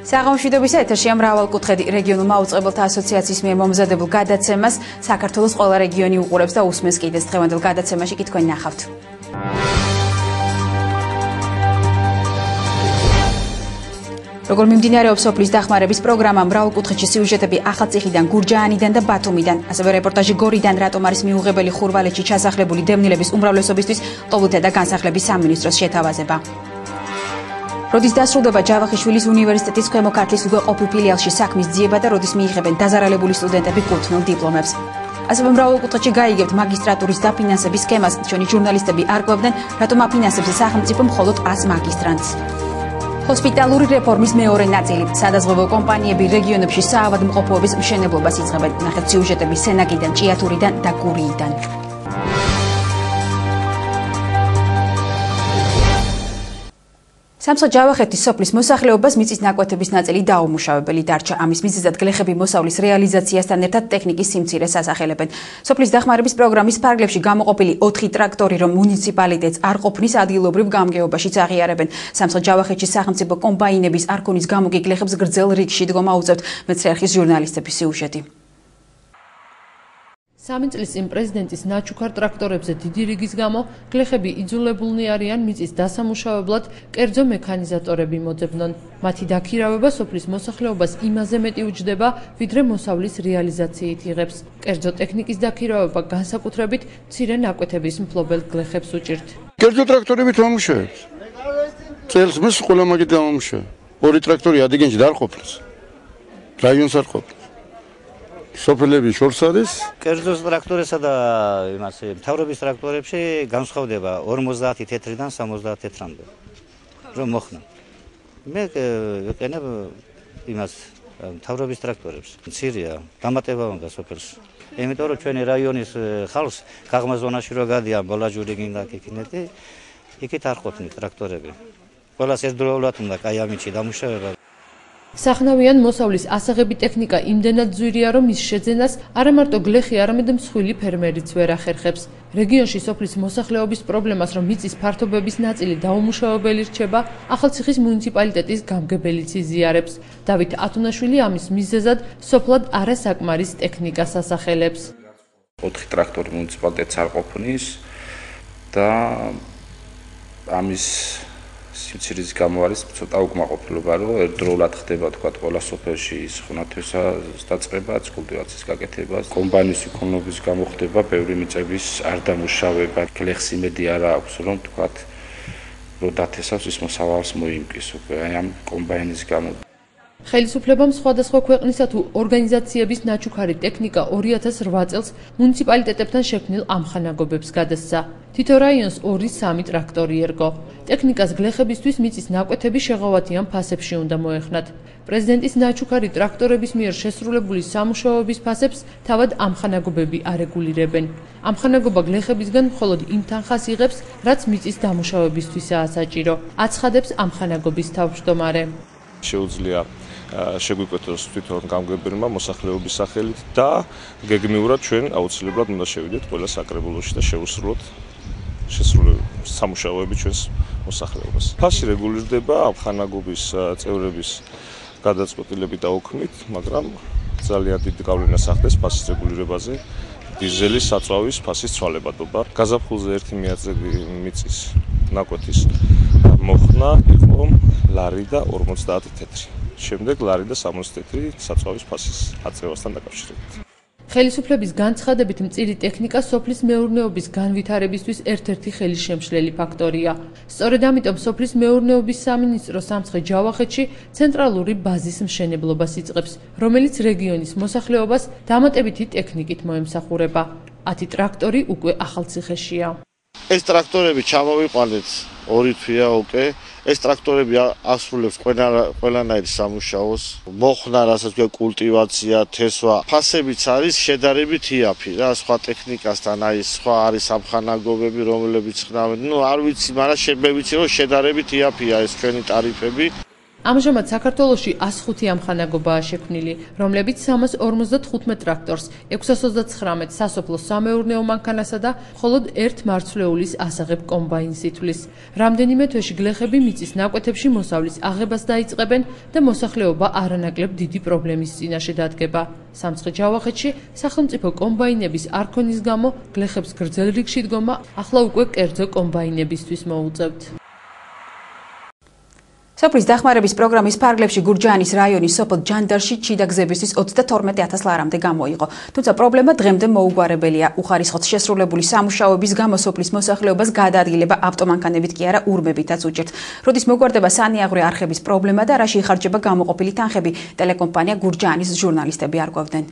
საღამოშვიდობის ეთერში მრავალკუთხედი რეგიონულ მაუწყებელთა ასოციაციის მიერ მომზადებულ გადაცემას საქართველოს ყველა რეგიონი უყურებს და უსმენს კიდეც. დღევანდელ გადაცემაში კი თქვენ ნახავთ. როგორ მიმდინარეობს სოფლის დახმარების პროგრამა, მრავალკუთხედში სიუჟეტები ახალციხიდან, გურჯაანიდან და ბათუმიდან, ასევე რეპორტაჟი გორიდან, რატომ არის მიუღებელი ხურვალეთში ჩასახლებული დევნილების უმრავლესობისთვის ყოველთა და განსახლების სამინისტროს შეთავაზება. როდის დასრულდება ჯავახიშვილის უნივერსიტეტის ქვემო ქართლის უგეყოფილ ფილიალში საქმის ძიება და როდის მიიღებენ დაზარალებული სტუდენტები კუთვნილ დიპლომებს. ასევე მრავალკუთხედში გაიგებთ მაგისტრატურის დაფინანსების სქემას. ჩვენი ჟურნალისტები არკვევდნენ, რატომ აფინანსებს სახელმწიფო მხოლოდ 100 მაგისტრანტს. ჰოსპიტალური რეფორმის მეორე ნაწილი. სადაზღვევო კომპანიები რეგიონებში საავადმყოფოების მშენებლობას იწყებენ. ნახეთ სიუჟეტები სენაკიდან, ჭიათურიდან და გურიიდან. სამცხე-ჯავახეთის სოფლის მოსახლეობას მიწის ნაკვეთების ნაწილი დაუმუშავებელი დარჩა. ამის მიზეზად გლეხები მოსავლის რეალიზაციასთან ერთად ტექნიკის სიმცირეს ასახელებენ. სოფლის დახმარების პროგრამის ფარგლებში გამოყოფილი 4 ტრაქტორი, რომ მუნიციპალიტეტს არ ყოფნის ადგილობრივ გამგეობაშიც აღიარებენ. სამცხე-ჯავახეთში სახელმწიფო კომბაინების არ ქონის გამო კი გლეხებს გრძელ რიგში დგომა უწევთ. მეცრე-არხის ჟურნალისტების სიუჟეტი. 3 წლის წინ პრეზიდენტის ნაჩუქარ ტრაქტორებზე დიდი რიგის გამო გლეხები იძულებულნი არიან მიწის დასამუშავებლად კერძო მექანიზატორები მოძებნონ. მათი დაქირავება სოფლის მოსახლეობას იმაზე მეტი უჯდება, ვიდრე მოსავლის რეალიზაციით იღებს. კერძო ტექნიკის დაქირავება განსაკუთრებით მცირე ნაკვეთების მფლობელ გლეხებს უჭირთ. კერძო ტრაქტორებით ვამუშავებთ. წელს მას ყველა მაგით დავამუშავებ. 2 ტრაქტორი ადიგენში და არ ყოფილს. რაიონს არ ყოფილს. სოფლები შორს არის. კერძო ტრაქტორებსა და იმასე მთავრობის ტრაქტორებში განსხვავდება 50 თეთრიდან 70 თეთრამდე. რომ მოხნა. მე ვიყენებ იმას მთავრობის ტრაქტორებს. მცირეა, დამატება უნდა სოფელში. იმიტომ რომ ჩვენი რაიონის ხალხს გაღმა ზონაში რო გადიან ბოლაჯური გინდა კიკინეთი, იქით არ ყოფნით ტრაქტორები. ყველას ერთდროულად უნდა კაი ამიჩი დამუშავება. სახნავიან მოსავლის ასაღები ტექნიკა იმდენად ძვირია, რომ ის შეძენას არა მარტო გლეხი, არამედ მსხვილი ფერმერიც ვერ ახერხებს. რეგიონში სოფლის მოსახლეობის პრობლემას, რომ მიწის ფართობების ნაწილი დაუმუშავებელი რჩება, ახალციხის მუნიციპალიტეტის გამგებელიც იზიარებს. დავით ათუნაშვილი ამის მიზეზად სოფლად არასაკმარის ტექნიკას ასახელებს. 4 ტრაქტორი მუნიციპალიტეტს არ ყოფნის და ამის სიმცირის გამო არის ცოტა უკმაყოფილება, რომ ერთდროულად ხდება თქვა ყველა სოფელში ის ხონათესას დაწყებაც, კულტივაციის გაკეთებას, კომბაინის ეკონომიკის გამო ხდება ბევრი მიწების არ დამუშავება, გლეხს იმედი არ აქვს, რომ თქვა რომ დათესავს ის მოსავალს მოიმკის უკვე აი ამ კომბაინის გამო. ხელისუფლებამ სხვადასხვა ქვეყნისა თუ ორგანიზაციების ნაჩუქარი ტექნიკა 2008 წელს მუნიციპალიტეტებთან შექმნილ ამხანაგობებს გადასცა. თითო რაიონს 2-3 ტრაქტორი ერგო. ტექნიკას გლეხებისთვის მიწის ნაკვეთები შეღავათიან ფასებში უნდა მოეხნათ. პრეზიდენტის ნაჩუქარი ტრაქტორების მიერ შესრულებული სამუშაოების ფასებს თავად ამხანაგობები არეგულირებენ. ამხანაგობა გლეხებისგან მხოლოდ იმ თანხას იღებს, რაც მიწის დამუშავებისთვისაა საჭირო. აცხადებს ამხანაგობის თავმჯდომარე. შეუძლია შეგვიკვეთოს თვითონ გამგებელმა მოსახლეობის სახელით და გეგმიურად ჩვენ აუცილებლად უნდა შევიდეთ ყველა საკრებულოში და შევუსრულოთ სამუშაოები ჩვენს მოსახლეობას. ფასი რეგულირდება ამხანაგობის წევრების გადაწყვეტილებით და ოქმით, მაგრამ ძალიან დიდი გავლენას ახდენს ფასის რეგულირებაზე დიზელის საწვავის ფასის ცვალებადობა. გაზაფხულზე 1 მიაწედი მიწის ნაკვეთის მოხნა იყო ლარი და 50 თეთრი. შემდეგ ლარი და 60 თეთრი საწვავის ფასის აწევასთან დაკავშირებით. ხელისუფლების განცხადებით მწირი ტექნიკა სოფლის მეურნეობის განვითარებისთვის ერთ-ერთი ხელისშემშლელი ფაქტორია. სწორედ ამიტომ სოფლის მეურნეობის სამინისტრო სამცხე-ჯავახეთში ცენტრალური ბაზის მშენებლობას იწყებს, რომელიც რეგიონის მოსახლეობას დამატებითი ტექნიკით მოემსახურება. 10 ტრაქტორი უკვე ახალციხეშია. ეს ტრაქტორები ჩამოვიყვანეთ 2 თვეა უკვე. ეს ტრაქტორები ასრულებს ყველანაირ სამუშაოს. მოხნა, რასაც ქვია კულტივაცია, თესვა. ფასებიც არის შედარებით იაფი რა, სხვა ტექნიკასთან, აი სხვა არის ამხანაგობები, რომლებიც ხნავენ. არ ვიცი, მაგრამ შეგებიცი რომ შედარებით იაფია ეს ჩვენი ტარიფები. ამჟამად საქართველოში 105 ამხანაგობაა შექმნილი, რომლებიც 355 ტრაქტორს, 629 სასოფლო სამეურნეო მანქანასა და მხოლოდ 1 მარცვლეულის ასაღებ კომბაინს ითვლის. რამდენიმე თვეში გლეხები მიწის ნაკვეთებში მოსავლის აღებას დაიწყებენ და მოსახლეობა არანაკლებ დიდი პრობლემის წინაშე დადგება. სამცხე ჯავახეთში სახელმწიფო კომბაინების არ ქონის გამო გლეხებს გრძელ რიგში დგომა ახლა უკვე კერძო კომბაინებისთვის მოუწევთ. სოფლის დახმარების პროგრამის ფარგლებში გურჯაანის რაიონის სოფელ ჯანდარში ჩიდა გზებისთვის 32,000 ლარამდე გამოიყო. თუმცა პრობლემა დღემდე მოუგვარებელია. უხარისხოდ შესრულებული სამუშაოების გამო სოფლის მოსახლეობას გადაადგილება ავტომანქანებით კი არა ურმებითაც უჭირთ. როდის მოგვარდება სანიაღვრე არხების პრობლემა და რაში იხარჯება გამოყოფილი თანხები, ტელეკომპანია გურჯაანის ჟურნალისტები არკვევდნენ.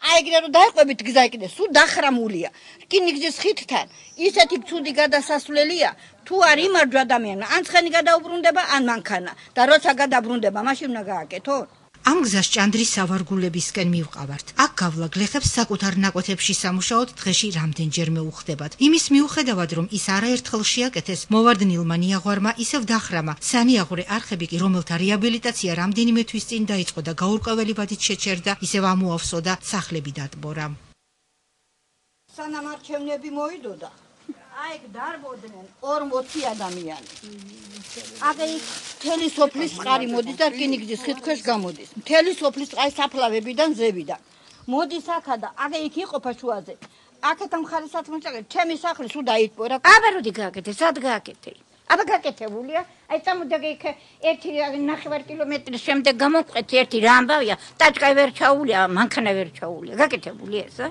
აიგრე რომ დაიყვებით გზა კიდე სულ დახრამულია. რკინიგზის ხიდთან ისეთი ცუდი გადასასვლელია, თუ არ იმარჯვა ადამიანმა, ან ცხენი გადაუბრუნდება, ან მანქანა. და როცა გადაბრუნდება, მაშინ უნდა გააკეთო. ამ გზას ჭანდრის სავარგულებისკენ მივყავართ. აქ გავლა გლეხებს საკუთარ ნაკვეთებში სამუშაოდ დღეში რამდენჯერმე უხდებათ. იმის მიუხედავად, რომ ის არაერთხელ შეაკეთეს, მოვარდნილმა ნიაღვარმა ისევ დახრამა. სანიაღვრე არხები კი, რომელთა რეაბილიტაცია რამდენიმე თვის წინ დაიწყო და გაურკვეველი ვადით შეჩერდა, ისევ ამოავსო და სახლები დატბორა. სანამ არჩევნები მოიდოდა, აიგ დარბოდნენ 40 ადამიანი. აგე მთელი სოფლის წყარი მოდის და რკინიგზის ხიდქვეშ გამოდის. მთელი სოფლის წყარი საფლავებიდან ზევიდან. მოდის აქა და აგე იქ იყოფა შუაზე. აქეთ მხარესაც მოჭაგეთ, ჩემი სახლი სულ დაიტბორა. აბა როდი გააკეთე, სად გააკეთე? აბა გაკეთებულია. აი წამოდგე იქ 1,9 კილომეტრის შემდეგ გამოვყეთ ერთი რა ამბავია, ტაჭკა ვერ ჩაულია, მანქანა ვერ ჩაულია. გაკეთებულია ეს, ა?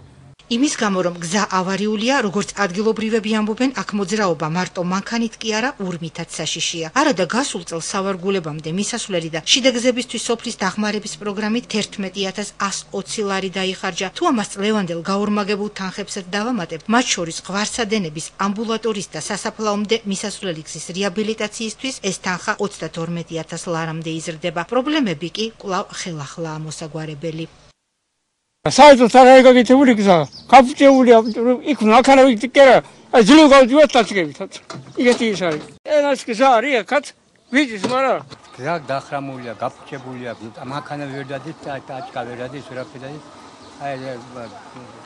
იმის გამო რომ გზა ავარიულია, როგორც ადგილობრივები ამბობენ, აქ მოძრაობა მარტო მანქანით კი არა, ურმითაც საშიშია. არადა გასულ წელს სავარგულებამდე მისასვლელი და შიდა გზებისთვის სოფლის დახმარების პროგრამით 11,120 ლარი დაიხარჯა. თუ ამას წლევანდელ გაორმაგებულ თანხებსაც დავამატებ, მათ შორის ღვარსადენების, ამბულატორიის და სასაფლაომდე მისასვლელი გზის რეაბილიტაციისთვის ეს თანხა 32,000 ლარამდე იზრდება. პრობლემები კი კვლავ ხელახლაა მოსაგვარებელი. საერთოდ არ აიგაგეთებული გზა, გაფუჭებულია, იქ მანქანებით კი არა, აი ძლივ გავდივართ ტაჭკებითაც. იგეთი ის არის. ენას გზა არის აქაც, ვიცის, მაგრამ გზა დახრამულია, გაფუჭებულია, მანქანა ვერ დადის, ტაჭკა ვერ დადის, ვერაფერი დადის. აი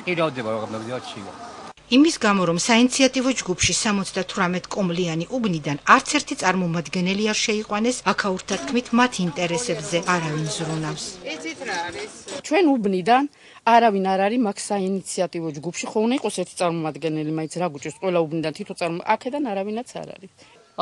ყირავდება მოგზაურში. იმის გამო რომ საინიციატივო ჯგუფში 78 კომლიანი უბნიდან არც ერთი წარმომადგენელი არ შეიყვანეს, აქაურთა თქმით მათ ინტერესებზე არავინ ზრუნავს. იცით რა არის? ჩვენ უბნიდან არავინ არ არის მაგ საინიციატივო ჯგუფში, ხო უნდა იყოს ერთი წარმომადგენელი, მაინც რა გუჭირს, ყველა უბნიდან თითო აქედან არავინაც არ არის.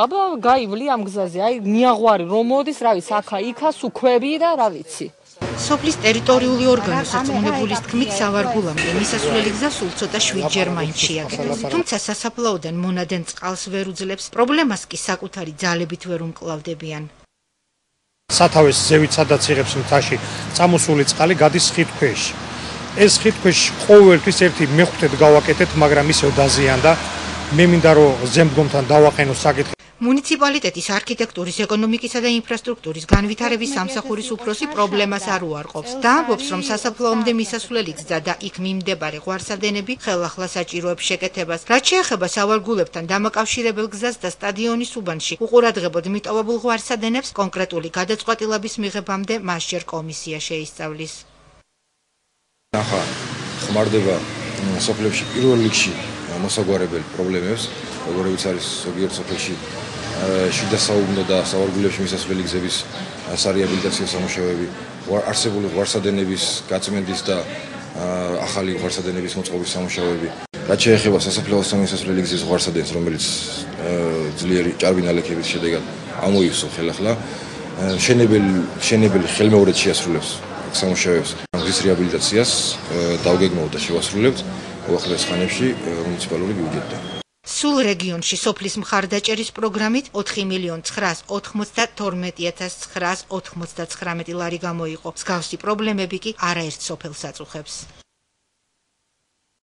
აბა გაივლი ამ გზაზე, აი ნიაღვარი რომ მოდის, რა ვიცი, აქა იქა სუქვები და რა ვიცი. სოფლის ტერიტორიული ორგანოს სარწმუნებულის თქმით სავარგულამდე მისასვლელი გზა სულ ცოტა 7-ჯერ მაინც შეაკეთეს. თუმცა სასაფლაოდან მონადენ წყალს ვერ უძლებს, პრობლემას კი საკუთარი ძალებით ვერ უმკლავდებიან. სათავეს ზევით სადაც იღებს მთაში წამოსული წყალი გადის ხიდქვეშში. ეს ხიდქვეშში ყოველთვის ერთი მეხუთედ გავაკეთეთ, მაგრამ ისევ დაზიანდა. მე მინდა რომ ზემდგომთან დავაყენო საკითხი. მუნიციპალიტეტის არქიტექტურის, ეკონომიკისა და ინფრასტრუქტურის განვითარების სამსახურის უფროსი პრობლემას არ უარყოფს და ამბობს, რომ სასაფლაომდე მისასვლელი გზა და იქ მიმდებარე ღვარსადენები ხელახლა საჭიროებს შეკეთებას. რაც შეეხება სავარგულებთან დამაკავშირებელ გზას და სტადიონის უბანში უყურადღებოდ მიტოვებულ ღვარსადენებს, კონკრეტული გადაწყვეტილების მიღებამდე მასჯერ კომისია შეისწავლის. ახლა ხმარდება სოფლებში პირველ რიგში მოსაგვარებელი პრობლემებს, როგორიც არის ზოგიერთ სოფელში შიდა საუბნო და სავარგულებში მისასვლელი გზების სარეაბილიტაციო სამუშაოები, არსებული ღვარსადენების გაწმენდის და ახალი ღვარსადენების მოწყობის სამუშაოები. რაც შეეხება სასაფლაოს მისასვლელი გზის ღვარსადენს, რომელიც ძლიერი ჭარბი ნალექების შედეგად ამოივსო ხელახლა, შენებელი ხელმეორედ შეასრულებს სამუშაოებს. გზის რეაბილიტაციას დავგეგმავთ და შევასრულებთ უახლოეს ხანებში მუნიციპალური ბიუჯეტიდან. სულ რეგიონში სოფლის მხარდაჭერის პროგრამით 4,992,999 ლარი გამოიყო. მსგავსი პრობლემები კი არაერთ სოფელს აწუხებს.